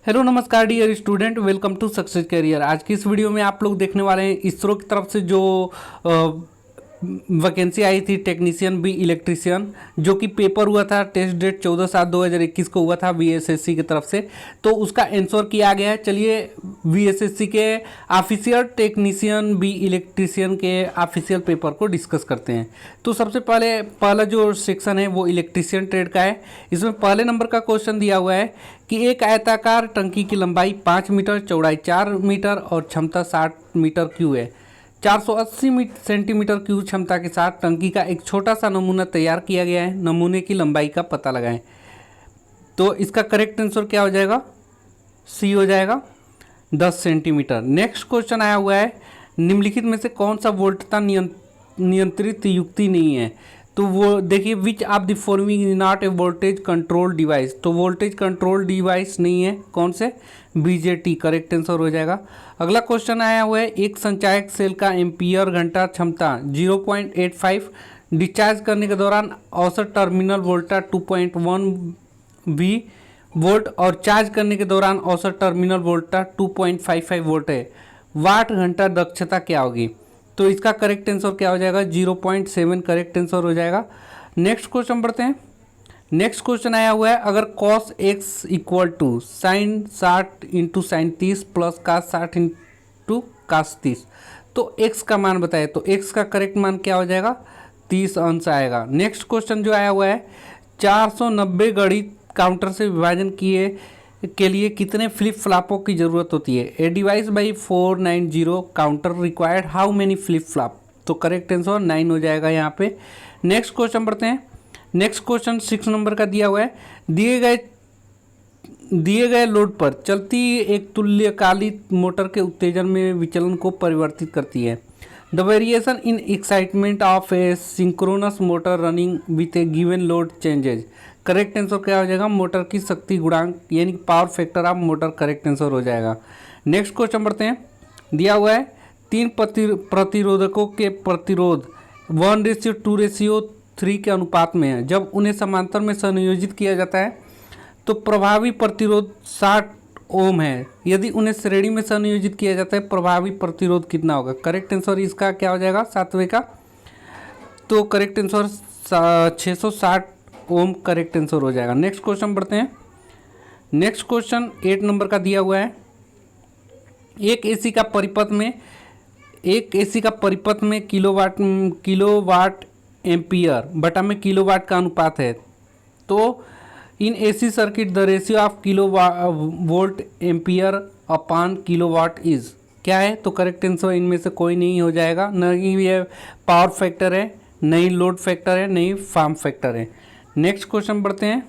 Hello नमस्कार dear student, welcome to success career. आज की इस वीडियो में आप लोग देखने वाले हैं इसरो की तरफ से जो वैकेंसी आई थी टेक्नीशियन बी इलेक्ट्रीशियन, जो कि पेपर हुआ था। टेस्ट डेट 14/7/2021 को हुआ था वीएसएससी की तरफ से। तो उसका आंसर किया गया है। चलिए वीएसएससी के ऑफिशियल टेक्नीशियन बी इलेक्ट्रीशियन के ऑफिशियल पेपर को डिस्कस करते हैं। तो सबसे पहला जो सेक्शन है वो इलेक्ट्रीशियन ट्रेड का है। इसमें पहले नंबर का क्वेश्चन दिया हुआ है कि एक आयताकार टंकी की लंबाई 5 मीटर, चौड़ाई 4 मीटर और क्षमता 60 मीटर क्यूब है। 480 सेंटीमीटर क्यूब क्षमता के साथ टंकी का एक छोटा सा नमूना तैयार किया गया है। नमूने की लंबाई का पता लगाएं। तो इसका करेक्ट आंसर क्या हो जाएगा? सी हो जाएगा, 10 सेंटीमीटर। नेक्स्ट क्वेश्चन आया हुआ है, निम्नलिखित में से कौन सा वोल्टता नियंत्रित युक्ति नहीं है? तो वो देखिए, which of the following is not a voltage control device. तो वोल्टेज कंट्रोल डिवाइस नहीं है, कौन से? बीजेटी करेक्ट आंसर हो जाएगा। अगला क्वेश्चन आया हुआ है, एक संचायक सेल का एम्पियर घंटा क्षमता 0.85 डिस्चार्ज करने के दौरान औसत टर्मिनल वोल्टा 2.1 वोल्ट और चार्ज करने के दौरान औसत टर्मिनल वोल्टा 2.55 वोल्ट है। वाट घंटा दक्षता क्या होगी? तो इसका करेक्ट आंसर क्या हो जाएगा? 0.7 करेक्ट आंसर हो जाएगा। नेक्स्ट क्वेश्चन बढ़ते हैं। नेक्स्ट क्वेश्चन आया हुआ है, अगर cos x equal to sine 60 into sine 30 plus cos 60 into cos 30, तो x का मान बताए। तो x का करेक्ट मान क्या हो जाएगा? 30 अंश आएगा। नेक्स्ट क्वेश्चन जो आया हुआ है, 490 गणित काउंटर से विभाजन किए के लिए कितने फ्लिप फ्लॉपों की ज़रूरत होती है? A device by 490 counter required how many flip flop? तो करेक्ट आंसर 9 हो जाएगा यहाँ पे। नेक्स्ट क्वेश्चन बढ़ते हैं। नेक्स्ट क्वेश्चन 6 नंबर का दिया हुआ है, दिए गए लोड पर चलती एक तुल्यकालिक मोटर के उत्तेजन में विचलन को परिवर्तित करती है। The variation in excitement of a synchronous motor running with A given load changes. Correct answer क्या हो जाएगा? मोटर की शक्ति गुणांक यानी power factor of motor correct answer हो जाएगा। नेक्स्ट क्वेश्चन बढ़ते हैं। दिया हुआ है, 3 प्रतिरोधकों के प्रतिरोध 1:2:3 के अनुपात में है। जब उन्हें समांतर में संयोजित किया जाता है तो प्रभावी प्रतिरोध 60 ओम है। यदि उन्हें श्रेणी में संयोजित किया जाता है प्रभावी प्रतिरोध कितना होगा? करेक्ट आंसर इसका क्या हो जाएगा? 7वें का। तो करेक्ट आंसर 660 ओम करेक्ट आंसर हो जाएगा। नेक्स्ट क्वेश्चन बढ़ते हैं। नेक्स्ट क्वेश्चन 8 नंबर का दिया हुआ है, एक एसी का परिपथ में किलोवाट एम्पियर बटा में किलोवाट का अनुपात है। तो in AC circuit the ratio of volt ampere upon kilowatt is क्या है? तो करेक्ट आंसर इनमें से कोई नहीं हो जाएगा। न ही ये पावर फैक्टर है, नहीं लोड फैक्टर है, नहीं फॉर्म फैक्टर है। नेक्स्ट क्वेश्चन बढ़ते हैं।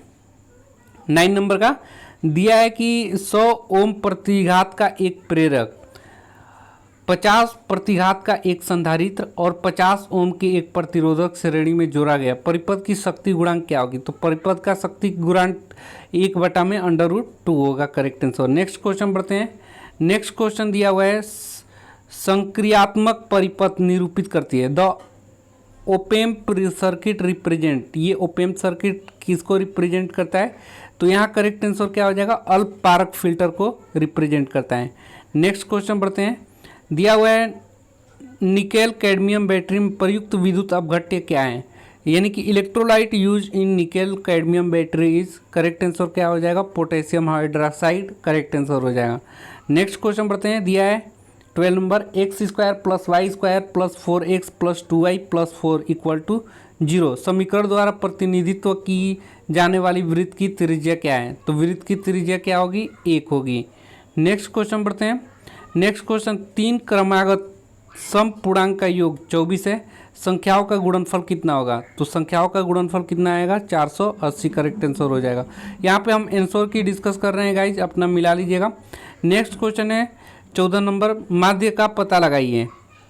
9 नंबर का दिया है कि 100 ओम प्रतिघात का एक प्रेरक, 50 प्रतिघात का एक संधारित्र और 50 ओम के एक प्रतिरोधक श्रेणी में जोड़ा गया। परिपथ की शक्ति गुणांक क्या होगी? तो परिपथ का शक्ति गुणांक 1/√2 होगा। Correct answer. नेक्स्ट क्वेश्चन बढ़ते हैं। नेक्स्ट क्वेश्चन दिया हुआ है, संक्रियात्मक परिपथ निरूपित करती है। द ओपेम्प सर्किट रिप्रेजेंट, ये ओपेम्प सर्किट किसको रिप्रेजेंट करता है? तो यहाँ करेक्ट आंसर क्या हो जाएगा? अल्पपारक फिल्टर को रिप्रेजेंट करता है। नेक्स्ट क्वेश्चन बढ़ते हैं। दिया हुआ है, निकेल कैडमियम बैटरी में प्रयुक्त विद्युत अपघट्य क्या है? यानी कि electrolyte use in nickel cadmium battery is correct answer क्या हो जाएगा? पोटेशियम हाइड्रोक्साइड करेक्ट आंसर हो जाएगा। नेक्स्ट क्वेश्चन बढ़ते हैं। दिया है 12 number, x² + y² + 4x + 2y + 4 = 0 समीकरण द्वारा प्रतिनिधित्व की जाने वाली वृत्त की त्रिज्या क्या है? तो वृत्त की त्रिज्या क्या होगी? 1 होगी। नेक्स्ट क्वेश्चन बढ़ते हैं। नेक्स्ट क्वेश्चन, 3 क्रमागत समपूर्णांक का योग 24 है। संख्याओं का गुणनफल कितना होगा? तो संख्याओं का गुणनफल कितना आएगा? 480 करेक्ट आंसर हो जाएगा। यहाँ पे हम आंसर की डिस्कस कर रहे हैं गाइज, अपना मिला लीजिएगा। नेक्स्ट क्वेश्चन है 14 नंबर, माध्य का पता लगाइए।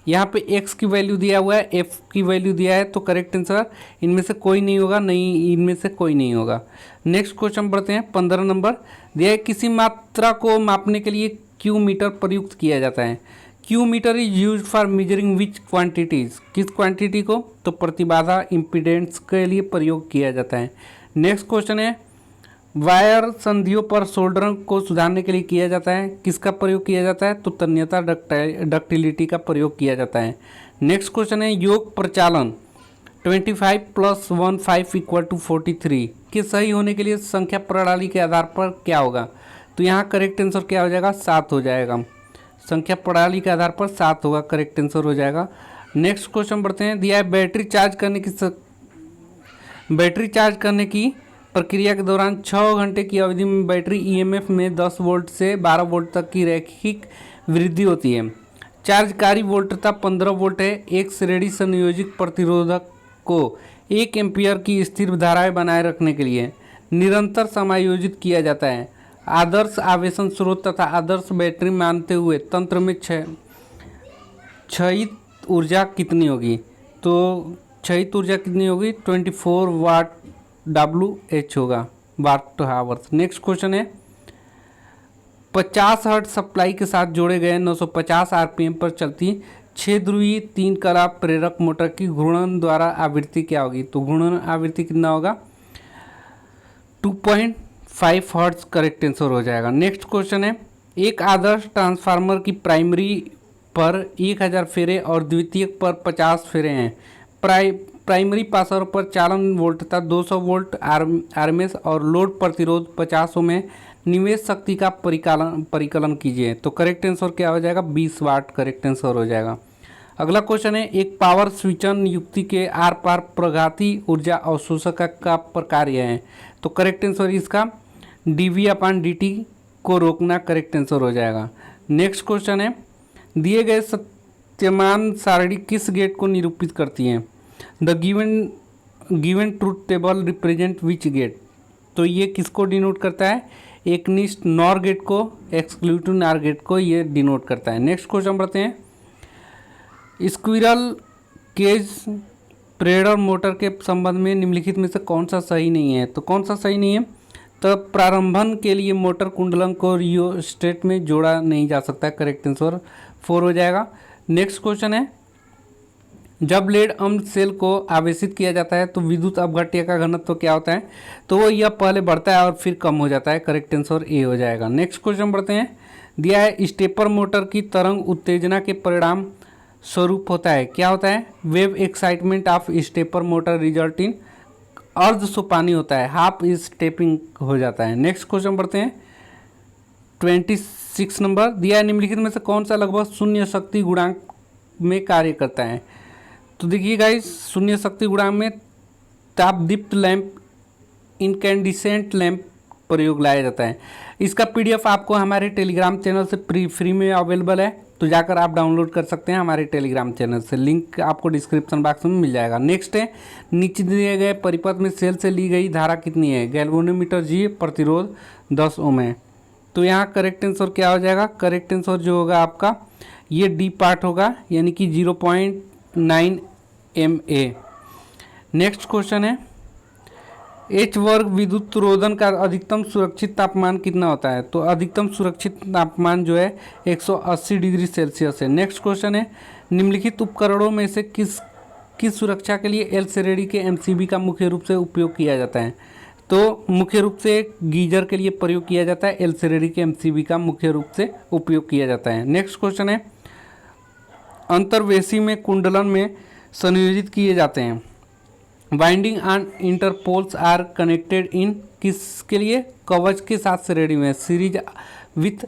यहाँ पे x की वैल्यू दिया हुआ है, f की वैल्यू दिया है, तो करेक्ट आंसर इनमें से कोई नहीं होगा, नहीं इनमें से कोई नहीं होगा। नेक्स्ट क्वेश्चन बढ़ते हैं। 15 नंबर दिया है, किसी मात्रा को मापने के लिए क्यू मीटर प्रयुक्त किया जाता है। Q meter is use for measuring which quantities, किस क्वांटिटी को? तो प्रतिबाधा इम्पीडेंस के लिए प्रयोग किया जाता है। नेक्स्ट क्वेश्चन है वायर संधियों पर सोल्डरिंग को सुधारने के लिए किया जाता है। किसका प्रयोग किया जाता है? तो तन्यता डक्टिलिटी का प्रयोग किया जाता है। नेक्स्ट क्वेश्चन है योग प्रचालन 25 + 15 = 43 के सही होने के लिए संख्या प्रणाली के आधार पर क्या होगा? तो यहाँ करेक्ट आंसर क्या हो जाएगा? 7 हो जाएगा। संख्या प्रणाली के आधार पर 7 होगा, करेक्ट आंसर हो जाएगा। नेक्स्ट क्वेश्चन बढ़ते हैं। दिया है बैटरी चार्ज करने की प्रक्रिया के दौरान 6 घंटे की अवधि में बैटरी ईएमएफ में 10 वोल्ट से 12 वोल्ट तक की रैखिक वृद्धि होती है। चार्जकारी वोल्टता 15 वोल्ट है। एक श्रेणी संयोजित प्रतिरोधक को 1 एम्पीयर की स्थिर धाराएं बनाए रखने के लिए निरंतर समायोजित किया जाता है। आदर्श आवेशन स्रोत तथा आदर्श बैटरी मानते हुए तंत्र में क्षयित ऊर्जा कितनी होगी? तो क्षयित ऊर्जा कितनी होगी? 24 वाट WH होगा, वाट हावर्स। नेक्स्ट क्वेश्चन है 50 हर्ट्ज सप्लाई के साथ जोड़े गए 950 RPM पर चलती 6 ध्रुवीय 3 कला प्रेरक मोटर की घूर्णन द्वारा आवृत्ति क्या होगी? तो घूर्णन आवृत्ति कितना होगा? 2.5 हर्ट्ज, करेक्ट आंसर हो जाएगा। नेक्स्ट क्वेश्चन है एक आदर्श ट्रांसफार्मर की प्राइमरी पर 1000 फेरे और द्वितीयक पर 50 फेरे हैं। प्राइमरी पासर पर चालन वोल्टता 200 वोल्ट आरएमएस और लोड प्रतिरोध 50 ओम है। निवेश शक्ति का परिकलन कीजिए। तो करेक्ट आंसर क्या हो जाएगा? 20 वाट, करेक्ट आंसर हो जाएगा। अगला क्वेश्चन है एक पावर स्विचन युक्ति के आर पार प्रघाती ऊर्जा अवशोषक का प्रकार यह है। तो करेक्ट आंसर इसका dV/dt को रोकना, करेक्ट आंसर हो जाएगा। नेक्स्ट क्वेश्चन है दिए गए सत्यमान सारणी किस गेट को निरूपित करती है? The given truth table represent which gate? तो ये किसको डिनोट करता है? एकनिष्ठ नॉर गेट को, एक्सक्लूसिव नॉर गेट को ये डिनोट करता है। नेक्स्ट क्वेश्चन बढ़ते हैं स्क्विरल केज प्रेरण मोटर के संबंध में निम्नलिखित में से कौन सा सही नहीं है? तो कौन सा सही नहीं है? तो प्रारंभन के लिए मोटर कुंडलन को रियोस्टेट में जोड़ा नहीं जा सकता है, करेक्ट आंसर 4 हो जाएगा। नेक्स्ट क्वेश्चन है जब लेड अम्ल सेल को आवेशित किया जाता है तो विद्युत अपघट्य का घनत्व क्या होता है? तो वो यह पहले बढ़ता है और फिर कम हो जाता है, करेक्ट आंसर ए हो जाएगा। नेक्स्ट क्वेश्चन बढ़ते हैं दिया है स्टेपर मोटर की तरंग उत्तेजना के परिणाम स्वरूप होता है, क्या होता है? Wave excitement of stepper motor result in अर्ध सोपानी होता है, हाफ स्टेपिंग हो जाता है। नेक्स्ट क्वेश्चन बढ़ते हैं 26 नंबर दिया है निम्नलिखित में से कौन सा लगभग शून्य शक्ति गुणांक में कार्य करता है? तो देखिए गाइस शून्य शक्ति गुणांक में ताप दीप्त लैंप, इनकैंडिसेंट लैंप प्रयोग लाया जाता है। इसका PDF आपको हमारे टेलीग्राम चैनल से फ्री में अवेलेबल है, तो जाकर आप डाउनलोड कर सकते हैं हमारे टेलीग्राम चैनल से, लिंक आपको डिस्क्रिप्शन बॉक्स में मिल जाएगा। नेक्स्ट है नीचे दिए गए परिपथ में सेल से ली गई धारा कितनी है? गैल्वेनोमीटर G प्रतिरोध 10 ओम है। तो यहाँ करेक्ट आंसर क्या हो जाएगा? करेक्ट आंसर जो होगा आपका ये डी पार्ट होगा, यानी कि 0.9 MA। नेक्स्ट क्वेश्चन है H वर्ग विद्युत रोधन का अधिकतम सुरक्षित तापमान कितना होता है? तो अधिकतम सुरक्षित तापमान जो है 180 डिग्री सेल्सियस है। नेक्स्ट क्वेश्चन है निम्नलिखित उपकरणों में से किस सुरक्षा के लिए एल श्रेणी के MCB का मुख्य रूप से उपयोग किया जाता है? तो मुख्य रूप से गीजर के लिए प्रयोग किया जाता है, एल श्रेणी के MCB का मुख्य रूप से उपयोग किया जाता है। नेक्स्ट क्वेश्चन है अंतर्वेशी में कुंडलन में संयोजित किए जाते हैं। Winding and interpoles are connected in किसके लिए? कवच के साथ श्रेणी में, सीरीज विथ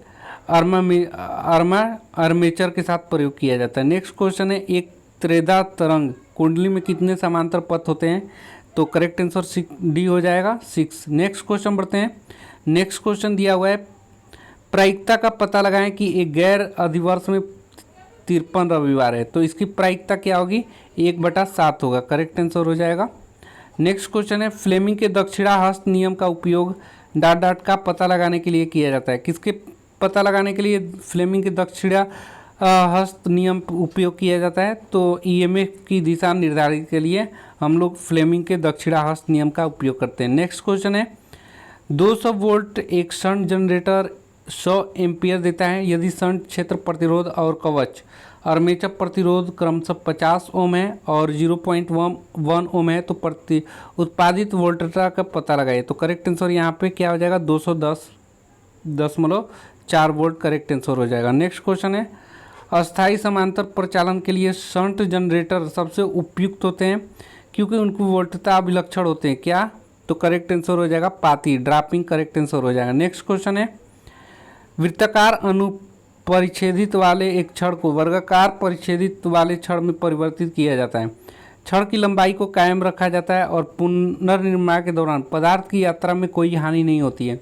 आर्मेचर के साथ प्रयोग किया जाता है। नेक्स्ट क्वेश्चन है एक त्रेधा तरंग कुंडली में कितने समांतर पथ होते हैं? तो करेक्ट आंसर डी हो जाएगा 6। नेक्स्ट क्वेश्चन बढ़ते हैं। नेक्स्ट क्वेश्चन दिया हुआ है प्रायिकता का पता लगाएं कि एक गैर अधिवर्ष में 53 रविवार है, तो इसकी प्रायिकता क्या होगी? 1/7 होगा, करेक्ट आंसर हो जाएगा। नेक्स्ट क्वेश्चन है फ्लेमिंग के दक्षिणाहस्त नियम का उपयोग डॉट डॉट का पता लगाने के लिए किया जाता है। किसके पता लगाने के लिए फ्लेमिंग के दक्षिणाहस्त नियम उपयोग किया जाता है? तो EMF की दिशा निर्धारित के लिए हम लोग फ्लेमिंग के दक्षिणाहस्त नियम का उपयोग करते हैं। नेक्स्ट क्वेश्चन है 200 वोल्ट एक शंट जनरेटर 100 एम्पियर देता है यदि शंट क्षेत्र प्रतिरोध और कवच आर्मेचर प्रतिरोध क्रमशः 50 ओम है और 0.1 ओम है। तो प्रति उत्पादित वोल्टता का पता लगाइए। तो करेक्ट आंसर यहाँ पे क्या हो जाएगा 210.4 वोल्ट करेक्ट आंसर हो जाएगा। नेक्स्ट क्वेश्चन है अस्थायी समांतर प्रचालन के लिए शंट जनरेटर सबसे उपयुक्त होते हैं क्योंकि उनकी वोल्टता अभिलक्षण होते हैं। क्या? तो करेक्ट आंसर हो जाएगा पाती, ड्रापिंग करेक्ट आंसर हो जाएगा। नेक्स्ट क्वेश्चन है वृत्ताकार अनुपरिच्छेदित वाले एक छड़ को वर्गाकार परिच्छेदित वाले छड़ में परिवर्तित किया जाता है। छड़ की लंबाई को कायम रखा जाता है और पुनर्निर्माण के दौरान पदार्थ की यात्रा में कोई हानि नहीं होती है।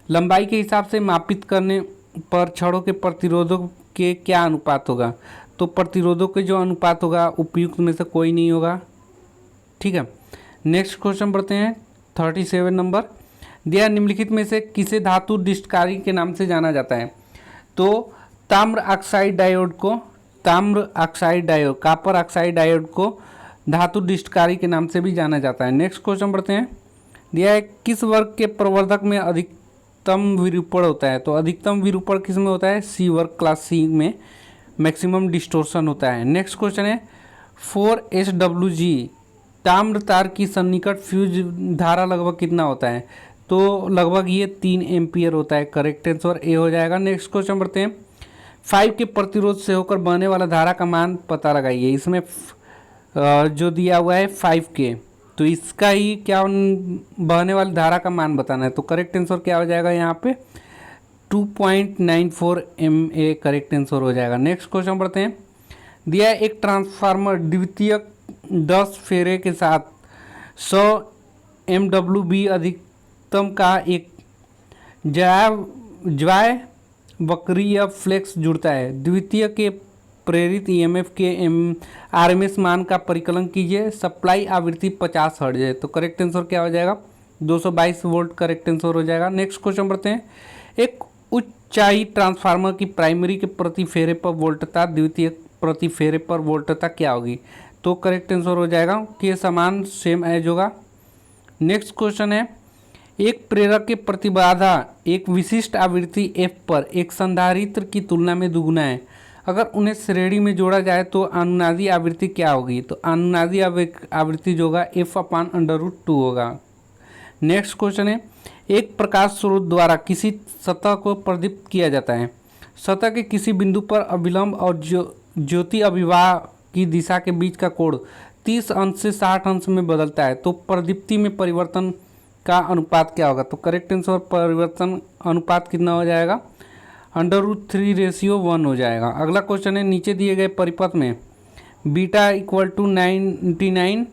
लंबाई के हिसाब से मापित करने पर छड़ों के प्रतिरोधों के क्या अनुपात होगा? तो प्रतिरोधों के जो अनुपात होगा उपयुक्त में से कोई नहीं होगा। ठीक है, नेक्स्ट क्वेश्चन बढ़ते हैं 37 नंबर। दिया निम्नलिखित में से किसे धातु डिस्टकारी के नाम से जाना जाता है? तो ताम्र ऑक्साइड डायोड को कॉपर ऑक्साइड डायोड को धातु डिस्टकारी के नाम से भी जाना जाता है। नेक्स्ट क्वेश्चन बढ़ते हैं। दिया है किस वर्ग के प्रवर्धक में अधिकतम विरूपण होता है? तो अधिकतम विरूपण किस में होता है? सी वर्ग क्लास सी में मैक्सिमम डिस्टोर्शन होता है। नेक्स्ट क्वेश्चन है 4SWG ताम्र तार की सन्निकट फ्यूज धारा लगभग कितना होता है? तो लगभग ये 3 एम्पियर होता है। करेक्ट आंसर ए हो जाएगा। नेक्स्ट क्वेश्चन बढ़ते हैं 5 के प्रतिरोध से होकर बहने वाला धारा का मान पता लगाइए। इसमें जो दिया हुआ है 5K, तो इसका ही क्या बहने वाली धारा का मान बताना है। तो करेक्ट आंसर क्या हो जाएगा यहाँ पे 2.94 MA करेक्ट आंसर हो जाएगा। नेक्स्ट क्वेश्चन बढ़ते हैं। दिया है एक ट्रांसफार्मर द्वितीयक 10 फेरे के साथ 100 MWB अधिकतम का एक ज्वाय वक्री या फ्लेक्स जुड़ता है। द्वितीय के प्रेरित EMF के RMS मान का परिकलन कीजिए। सप्लाई आवृत्ति 50 हर्ट्ज है। तो करेक्ट आंसर क्या हो जाएगा 222 वोल्ट करेक्ट आंसर हो जाएगा। नेक्स्ट क्वेश्चन बढ़ते हैं। एक ऊंचाई ट्रांसफार्मर की प्राइमरी के प्रति फेरे पर वोल्टता द्वितीय प्रति फेरे पर वोल्टता क्या होगी? तो करेक्ट आंसर हो जाएगा कि समान सेम एज होगा। नेक्स्ट क्वेश्चन है एक प्रेरक के प्रतिबाधा एक विशिष्ट आवृत्ति f पर एक संधारित्र की तुलना में दुगुना है। अगर उन्हें श्रेणी में जोड़ा जाए तो अनुनादी आवृत्ति क्या होगी? तो अनुनादी आवृत्ति जो होगा f/√2 होगा। नेक्स्ट क्वेश्चन है एक प्रकाश स्रोत द्वारा किसी सतह को प्रदीप्त किया जाता है। सतह के किसी बिंदु पर अभिलंब और ज्योति अभिवाह की दिशा के बीच का कोण 30 अंश से 60 अंश में बदलता है। तो प्रदीप्ति में परिवर्तन का अनुपात क्या होगा? तो करेक्ट आंसर परिवर्तन अनुपात कितना हो जाएगा √3:1 हो जाएगा। अगला क्वेश्चन है नीचे दिए गए परिपथ में बीटा = 99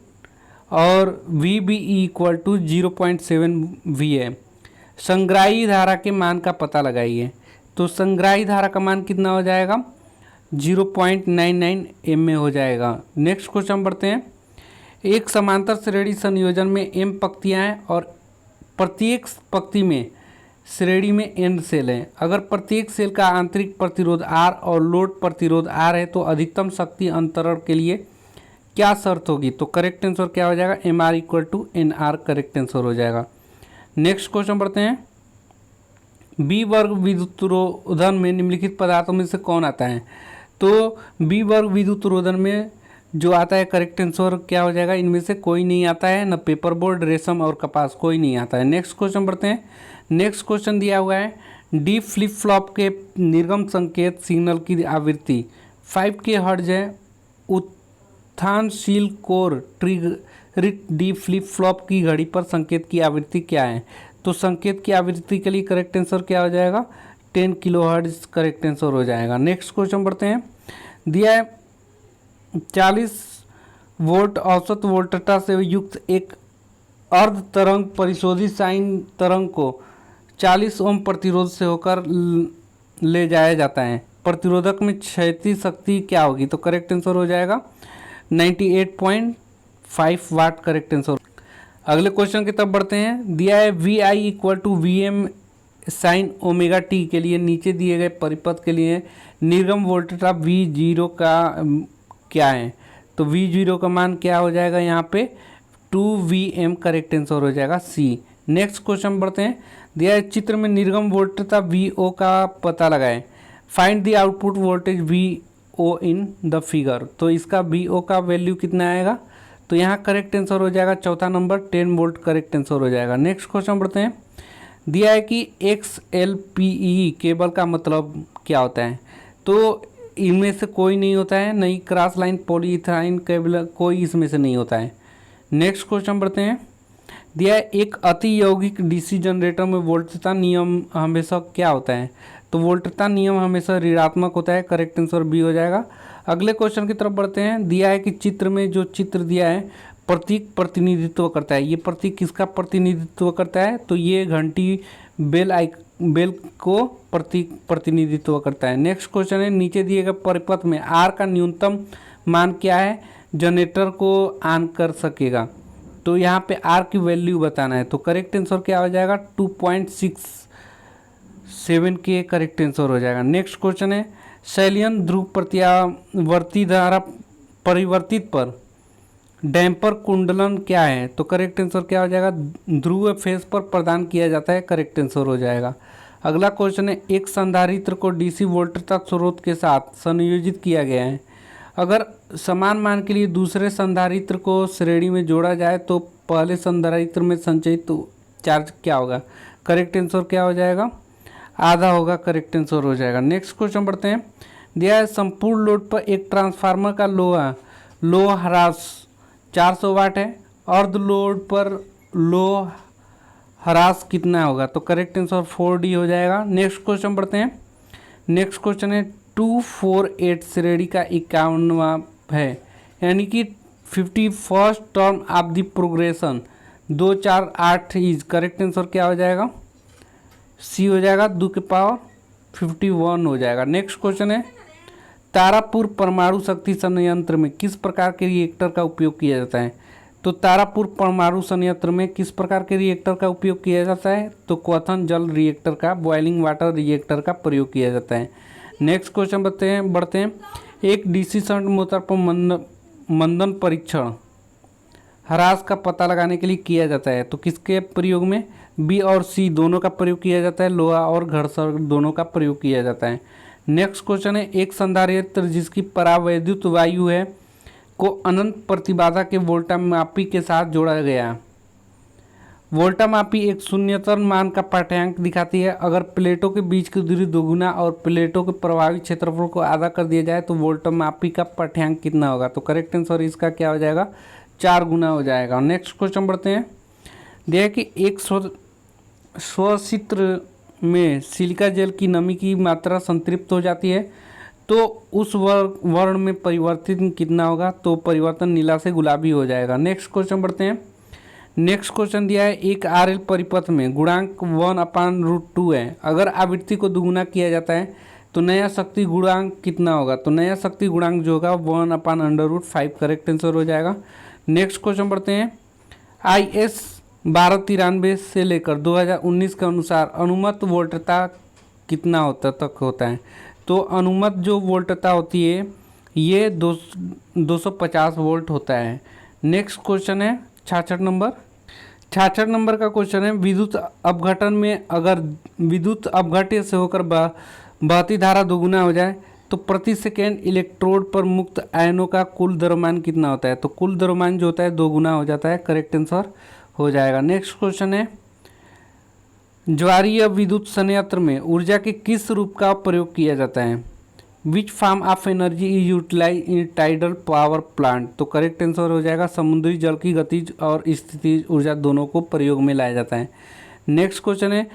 और VBE = 0.7 V है। संग्राही धारा के मान का पता लगाइए। तो संग्राही धारा का मान कितना हो जाएगा 0.99 MA हो जाएगा। नेक्स्ट क्वेश्चन बढ़ते हैं। एक समांतर श्रेणी संयोजन में M पंक्तियां हैं और प्रत्येक पंक्ति में श्रेणी में N सेल हैं। अगर प्रत्येक सेल का आंतरिक प्रतिरोध R और लोड प्रतिरोध R है तो अधिकतम शक्ति अंतरण के लिए क्या शर्त होगी? तो करेक्ट आंसर क्या हो जाएगा MR = NR करेक्ट आंसर हो जाएगा। नेक्स्ट क्वेश्चन बढ़ते हैं। B वर्ग विद्युतरोधन में निम्नलिखित पदार्थों में से कौन आता है? तो B वर्ग विद्युतरोधन में जो आता है करेक्ट आंसर क्या हो जाएगा इनमें से कोई नहीं आता है। न पेपर बोर्ड, रेशम और कपास कोई नहीं आता है। नेक्स्ट क्वेश्चन बढ़ते हैं। नेक्स्ट क्वेश्चन दिया हुआ है डी फ्लिप फ्लॉप के निर्गम संकेत सिग्नल की आवृत्ति 5K हर्ट्ज है। उत्थानशील कोर ट्रिगरित डी फ्लिप फ्लॉप की घड़ी पर संकेत की आवृत्ति क्या है? तो संकेत की आवृत्ति के लिए करेक्ट आंसर क्या हो जाएगा 10 किलोहर्ट्ज करेक्ट आंसर हो जाएगा। नेक्स्ट क्वेश्चन बढ़ते हैं। दिया है 40 वोल्ट औसत वोल्टता से युक्त एक अर्ध तरंग परिशोधित साइन तरंग को 40 ओम प्रतिरोध से होकर ले जाया जाता है। प्रतिरोधक में क्षैतिज शक्ति क्या होगी? तो करेक्ट आंसर हो जाएगा 98.5 वाट करेक्ट आंसर। अगले क्वेश्चन की तरफ बढ़ते हैं। दिया है VI = VM sin ω/t के लिए नीचे दिए गए परिपथ के लिए निर्गम वोल्टता V0 का क्या है? तो V0 का मान क्या हो जाएगा यहाँ पे 2Vm करेक्ट आंसर हो जाएगा C। नेक्स्ट क्वेश्चन बढ़ते हैं। दिया है चित्र में निर्गम वोल्टता VO का पता लगाएं। Find the output voltage O in the figure. तो इसका बी ओ का वैल्यू कितना आएगा, तो यहाँ करेक्ट आंसर हो जाएगा चौथा नंबर 10 वोल्ट करेक्ट आंसर हो जाएगा। नेक्स्ट क्वेश्चन पढ़ते हैं। दिया है कि XLPE केबल का मतलब क्या होता है, तो इनमें से कोई नहीं होता है, नहीं क्रॉस लाइन पॉलीइथाइन केबल कोई इसमें से नहीं होता है। नेक्स्ट क्वेश्चन पढ़ते हैं। दिया है एक अति यौगिक डीसी जनरेटर में वोल्टता नियम हमेशा क्या होता है, तो वोल्टता नियम हमेशा ऋणात्मक होता है, करेक्ट आंसर बी हो जाएगा। अगले क्वेश्चन की तरफ बढ़ते हैं। दिया है कि चित्र में जो चित्र दिया है प्रतीक प्रतिनिधित्व करता है, ये प्रतीक किसका प्रतिनिधित्व करता है, तो ये घंटी बेल को प्रतीक प्रतिनिधित्व करता है। नेक्स्ट क्वेश्चन है। नीचे दिए गए परिपथ में आर का न्यूनतम मान क्या है जनरेटर को ऑन कर सकेगा, तो यहाँ पे आर की वैल्यू बताना है, तो करेक्ट आंसर क्या हो जाएगा 2.67 के करेक्ट आंसर हो जाएगा। नेक्स्ट क्वेश्चन है। शैलियन ध्रुव प्रत्यावर्ती धारा परिवर्तित पर डैम्पर कुंडलन क्या है, तो करेक्ट आंसर क्या हो जाएगा ध्रुव फेस पर प्रदान किया जाता है, करेक्ट आंसर हो जाएगा। अगला क्वेश्चन है। एक संधारित्र को डीसी वोल्टता स्रोत के साथ संयोजित किया गया है, अगर समान मान के लिए दूसरे संधारित्र को श्रेणी में जोड़ा जाए तो पहले संधारित्र में संचयित चार्ज क्या होगा, करेक्ट आंसर क्या हो जाएगा आधा होगा, करेक्ट आंसर हो जाएगा। नेक्स्ट क्वेश्चन पढ़ते हैं। दिया है संपूर्ण लोड पर एक ट्रांसफार्मर का लोह ह्रास 400 वाट है, अर्ध लोड पर लोह ह्रास कितना होगा, तो करेक्ट आंसर 4D हो जाएगा। नेक्स्ट क्वेश्चन पढ़ते हैं। नेक्स्ट क्वेश्चन है 248 श्रेणी का 51वां है, यानी कि 51st term of the progression 248 is, correct answer क्या हो जाएगा सी हो जाएगा 2 की पावर 51 हो जाएगा। नेक्स्ट क्वेश्चन है। तारापुर परमाणु शक्ति संयंत्र में किस प्रकार के रिएक्टर का उपयोग किया जाता है, तो तारापुर परमाणु संयंत्र में किस प्रकार के रिएक्टर का उपयोग किया जाता है, तो क्वथन जल रिएक्टर का बॉइलिंग वाटर रिएक्टर का प्रयोग किया जाता है। नेक्स्ट क्वेश्चन बढ़ते हैं। एक डीसी शंट मोटर पर मंदन परीक्षण ह्रास का पता लगाने के लिए किया जाता है, तो किसके प्रयोग में, बी और सी दोनों का प्रयोग किया जाता है, लोहा और घर्षण दोनों का प्रयोग किया जाता है। नेक्स्ट क्वेश्चन है। एक संधारित्र जिसकी परावैद्युत वायु है को अनंत प्रतिबाधा के वोल्टामापी के साथ जोड़ा गया है। वोल्टामापी एक शून्यतम मान का पाठ्यांक दिखाती है, अगर प्लेटों के बीच की दूरी दोगुना और प्लेटों के प्रभावी क्षेत्रफल को आधा कर दिया जाए तो वोल्टामापी का पाठ्यांक कितना होगा, तो करेक्ट आंसर इसका क्या हो जाएगा 4 गुना हो जाएगा। नेक्स्ट क्वेश्चन बढ़ते हैं। देखिए कि एक स्वच्छित्र में सिलिका जेल की नमी की मात्रा संतृप्त हो जाती है, तो उस वर्ण में परिवर्तन कितना होगा, तो परिवर्तन नीला से गुलाबी हो जाएगा। नेक्स्ट क्वेश्चन बढ़ते हैं। नेक्स्ट क्वेश्चन दिया है एक RL परिपथ में गुणांक 1/√2 है, अगर आवृत्ति को दुगुना किया जाता है तो नया शक्ति गुणांक कितना होगा, तो नया शक्ति गुणांक जो होगा 1/√5 करेक्ट आंसर हो जाएगा। नेक्स्ट क्वेश्चन बढ़ते हैं। IS 1293 से लेकर 2019 के अनुसार अनुमत वोल्टता कितना तक होता है, तो अनुमत जो वोल्टता होती है ये 250 वोल्ट होता है। नेक्स्ट क्वेश्चन है 66 नंबर का क्वेश्चन है। विद्युत अपघटन में अगर विद्युत अपघट्य से होकर बहती धारा दोगुना हो जाए तो प्रति सेकेंड इलेक्ट्रोड पर मुक्त आयनों का कुल द्रव्यमान कितना होता है, तो कुल द्रव्यमान जो होता है दोगुना हो जाता है, करेक्ट आंसर हो जाएगा। नेक्स्ट क्वेश्चन है ज्वारीय विद्युत संयंत्र में ऊर्जा के किस रूप का प्रयोग किया जाता है, which form of energy is utilize in tidal power plant, तो करेक्ट आंसर हो जाएगा समुद्री जल की गतिज और स्थितिज ऊर्जा दोनों को प्रयोग में लाया जाता है। नेक्स्ट क्वेश्चन है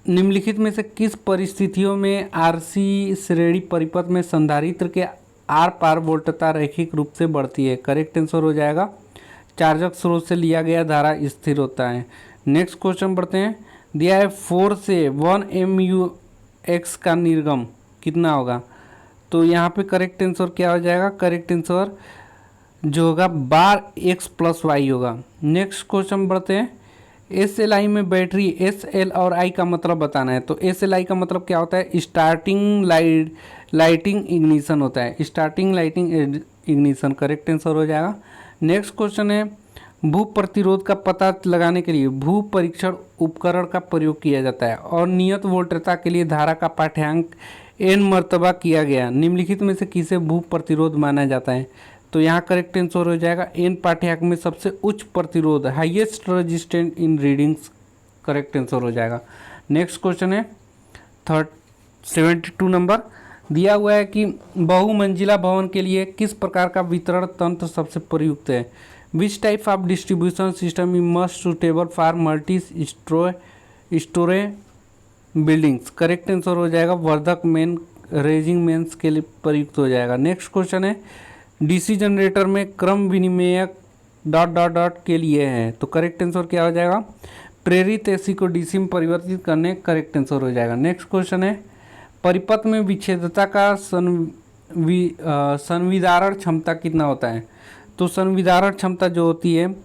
निम्नलिखित में से किस परिस्थितियों में RC श्रेणी परिपथ में संधारित्र के आर पार वोल्टता रैखिक रूप से बढ़ती है, करेक्ट आंसर हो जाएगा चार्जक स्रोत से लिया गया धारा स्थिर होता है। नेक्स्ट क्वेश्चन बढ़ते हैं। दिया है 4 से 1 MUX का निर्गम कितना होगा, तो यहाँ पे करेक्ट आंसर क्या हो जाएगा, करेक्ट आंसर जो होगा बार x + y होगा। नेक्स्ट क्वेश्चन बढ़ते हैं। SLI में बैटरी SL और I का मतलब बताना है, तो SLI का मतलब क्या होता है स्टार्टिंग लाइटिंग इग्निशन होता है, starting lighting ignition correct answer हो जाएगा। नेक्स्ट क्वेश्चन है भू प्रतिरोध का पता लगाने के लिए भू परीक्षण उपकरण का प्रयोग किया जाता है और नियत वोल्टता के लिए धारा का पाठ्यांक n मर्तबा किया गया, निम्नलिखित में से किसे भू प्रतिरोध माना जाता है? तो यहाँ करेक्ट आंसर हो जाएगा n पाठ्यक्रम में सबसे उच्च प्रतिरोध, हाईएस्ट रेजिस्टेंट इन रीडिंग्स, करेक्ट आंसर हो जाएगा। नेक्स्ट क्वेश्चन है 72 नंबर, दिया हुआ है कि बहुमंजिला भवन के लिए किस प्रकार का वितरण तंत्र सबसे प्रयुक्त है? Which type of distribution system is must suitable for multi storey buildings, correct answer हो जाएगा वर्धक मेन रेजिंग मेन्स के लिए प्रयुक्त हो जाएगा। नेक्स्ट क्वेश्चन है डीसी जनरेटर में क्रम विनिमयक डॉट डॉट डॉट के लिए है, तो करेक्ट आंसर क्या हो जाएगा? प्रेरित एसी को डीसी में परिवर्तित करने, करेक्ट आंसर हो जाएगा। नेक्स्ट क्वेश्चन है परिपथ में विच्छेदता का संविदारण क्षमता कितना होता है? तो संविदारण क्षमता जो होती है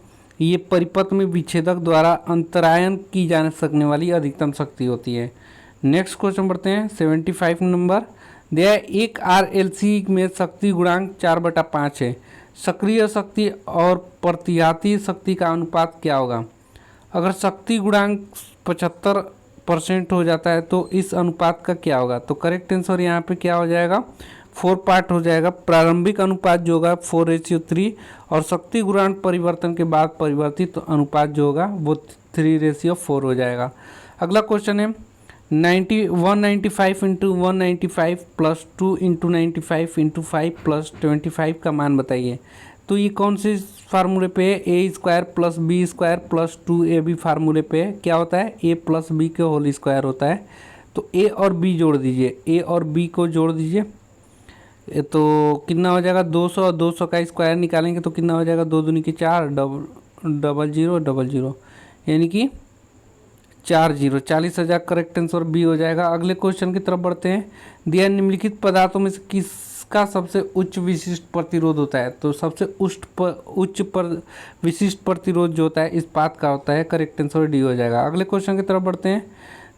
ये परिपथ में विच्छेदक द्वारा अंतरायन की जा सकने वाली अधिकतम शक्ति होती है। नेक्स्ट क्वेश्चन बढ़ते हैं 75 नंबर, दिया एक RLC में शक्ति गुणांक 4/5 है, सक्रिय शक्ति और प्रतिघाती शक्ति का अनुपात क्या होगा? अगर शक्ति गुणांक 75% हो जाता है तो इस अनुपात का क्या होगा? तो करेक्ट आंसर यहाँ पे क्या हो जाएगा? 4 पार्ट हो जाएगा। प्रारंभिक अनुपात जो होगा 4:3 और शक्ति गुणांक परिवर्तन के बाद परिवर्तित अनुपात जो होगा वो 3:4 हो जाएगा। अगला क्वेश्चन है 195 into 195 plus 2 into 95 into 5 plus 25 का मान बताइए। तो ये कौन से फार्मूले पे है? a² plus b² plus 2ab फार्मूले पे है। क्या होता है? a प्लस बी के होल स्क्वायर होता है। तो a और b जोड़ दीजिए, a और b को जोड़ दीजिए तो कितना हो जाएगा? 200 और 200 का स्क्वायर निकालेंगे तो कितना हो जाएगा? 2 दूनी के 4, डबल जीरो यानी कि 40, 40,000 करेक्ट आंसर बी हो जाएगा। अगले क्वेश्चन की तरफ बढ़ते हैं, दिया निम्नलिखित पदार्थों में से किसका सबसे उच्च विशिष्ट प्रतिरोध होता है? तो सबसे विशिष्ट प्रतिरोध जो होता है इस्पात का होता है, करेक्ट आंसर डी हो जाएगा। अगले क्वेश्चन की तरफ बढ़ते हैं,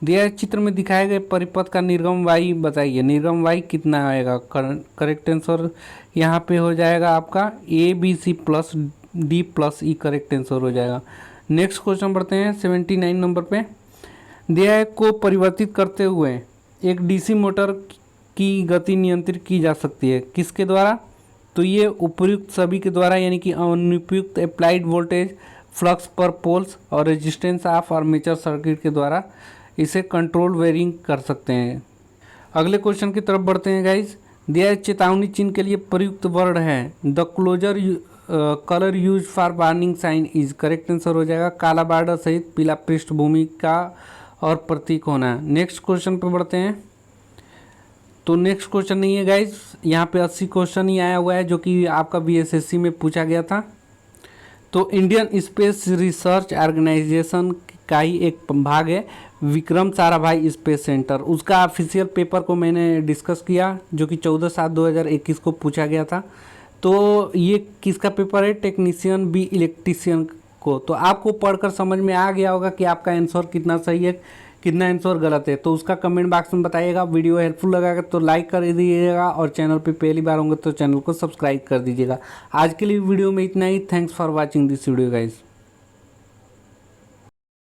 दिया चित्र में दिखाए गए परिपथ का निर्गम वाई बताइए, निर्गम वाई कितना आएगा? करेक्ट आंसर यहाँ पे हो जाएगा आपका ABC plus D plus E, correct answer हो जाएगा। नेक्स्ट क्वेश्चन बढ़ते हैं 79 नंबर पे, दिया को परिवर्तित करते हुए एक DC मोटर की गति नियंत्रित की जा सकती है, किसके द्वारा? तो ये उपयुक्त सभी के द्वारा, यानी कि अनुपयुक्त अप्लाइड वोल्टेज, फ्लक्स पर पोल्स और रेजिस्टेंस ऑफ आर्मेचर सर्किट के द्वारा इसे कंट्रोल वेरिंग कर सकते हैं। अगले क्वेश्चन की तरफ बढ़ते हैं गाइज, दिया चेतावनी चिन्ह के लिए प्रयुक्त वर्ड है the closure colour use for warning sign is, correct answer हो जाएगा काला बॉर्डर सहित पीला पृष्ठभूमि का और प्रतीक होना। नेक्स्ट क्वेश्चन पे बढ़ते हैं, तो नेक्स्ट क्वेश्चन नहीं है गाइज, यहाँ पे 80 क्वेश्चन ही आया हुआ है जो कि आपका BSSC में पूछा गया था। तो इंडियन स्पेस रिसर्च ऑर्गेनाइजेशन का ही एक भाग है विक्रम साराभाई स्पेस सेंटर, उसका ऑफिशियल पेपर को मैंने डिस्कस किया जो कि 14/7/2021 को पूछा गया था। तो ये किसका पेपर है? टेक्नीशियन बी इलेक्ट्रीशियन को। तो आपको पढ़कर समझ में आ गया होगा कि आपका आंसर कितना सही है, कितना आंसर गलत है, तो उसका कमेंट बॉक्स में बताइएगा। वीडियो हेल्पफुल लगा तो लाइक कर दीजिएगा और चैनल पे पहली बार होंगे तो चैनल को सब्सक्राइब कर दीजिएगा। आज के लिए वीडियो में इतना ही। Thanks for watching this video guys.